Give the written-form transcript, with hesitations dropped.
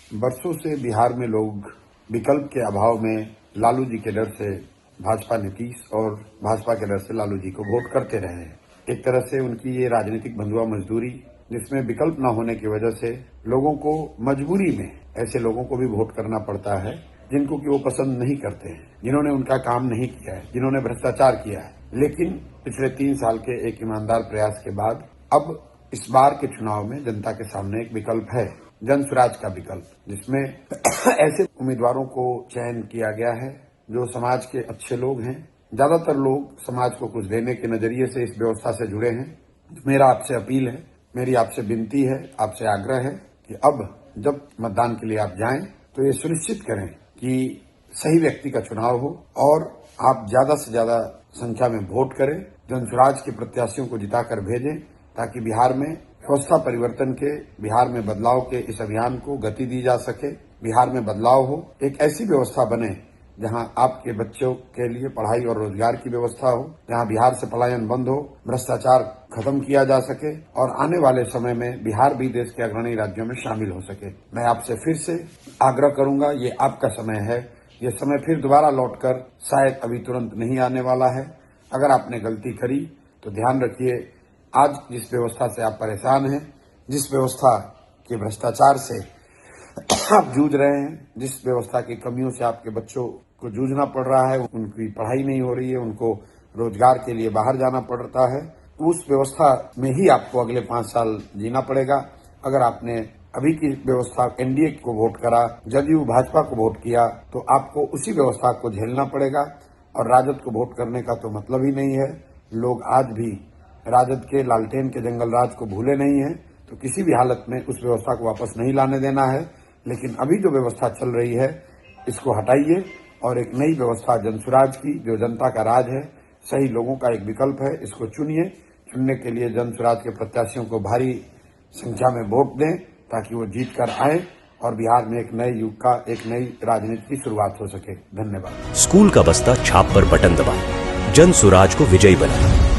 बरसों से बिहार में लोग विकल्प के अभाव में लालू जी के डर से भाजपा नीतीश और भाजपा के डर से लालू जी को वोट करते रहे हैं। एक तरह से उनकी ये राजनीतिक बंधुआ मजदूरी, जिसमें विकल्प न होने की वजह से लोगों को मजबूरी में ऐसे लोगों को भी वोट करना पड़ता है जिनको कि वो पसंद नहीं करते हैं, जिन्होंने उनका काम नहीं किया है, जिन्होंने भ्रष्टाचार किया है। लेकिन पिछले 3 साल के एक ईमानदार प्रयास के बाद अब इस बार के चुनाव में जनता के सामने एक विकल्प है, जन स्वराज का विकल्प, जिसमें ऐसे उम्मीदवारों को चयन किया गया है जो समाज के अच्छे लोग हैं। ज्यादातर लोग समाज को कुछ देने के नजरिए से इस व्यवस्था से जुड़े हैं। मेरा आपसे अपील है, मेरी आपसे विनती है, आपसे आग्रह है कि अब जब मतदान के लिए आप जाएं तो ये सुनिश्चित करें कि सही व्यक्ति का चुनाव हो और आप ज्यादा से ज्यादा संख्या में वोट करें, जन स्वराज के प्रत्याशियों को जिताकर भेजें, ताकि बिहार में व्यवस्था परिवर्तन के, बिहार में बदलाव के इस अभियान को गति दी जा सके। बिहार में बदलाव हो, एक ऐसी व्यवस्था बने जहां आपके बच्चों के लिए पढ़ाई और रोजगार की व्यवस्था हो, जहां बिहार से पलायन बंद हो, भ्रष्टाचार खत्म किया जा सके और आने वाले समय में बिहार भी देश के अग्रणी राज्यों में शामिल हो सके। मैं आपसे फिर से आग्रह करूंगा, ये आपका समय है, ये समय फिर दोबारा लौटकर शायद अभी तुरंत नहीं आने वाला है। अगर आपने गलती करी तो ध्यान रखिए, आज जिस व्यवस्था से आप परेशान हैं, जिस व्यवस्था के भ्रष्टाचार से आप जूझ रहे हैं, जिस व्यवस्था की कमियों से आपके बच्चों को जूझना पड़ रहा है, उनकी पढ़ाई नहीं हो रही है, उनको रोजगार के लिए बाहर जाना पड़ता है, उस व्यवस्था में ही आपको अगले 5 साल जीना पड़ेगा। अगर आपने अभी की व्यवस्था एनडीए को वोट करा, जदयू भाजपा को वोट किया, तो आपको उसी व्यवस्था को झेलना पड़ेगा और राजद को वोट करने का तो मतलब ही नहीं है। लोग आज भी राजद के लालटेन के जंगल राज को भूले नहीं है, तो किसी भी हालत में उस व्यवस्था को वापस नहीं लाने देना है। लेकिन अभी जो व्यवस्था चल रही है, इसको हटाइए और एक नई व्यवस्था जन स्वराज की, जो जनता का राज है, सही लोगों का एक विकल्प है, इसको चुनिए। चुनने के लिए जन स्वराज के प्रत्याशियों को भारी संख्या में वोट दें ताकि वो जीत कर आए और बिहार में एक नए युग का, एक नई राजनीति की शुरुआत हो सके। धन्यवाद। स्कूल का बस्ता छाप पर बटन दबाएं, जन स्वराज को विजयी बनाएं।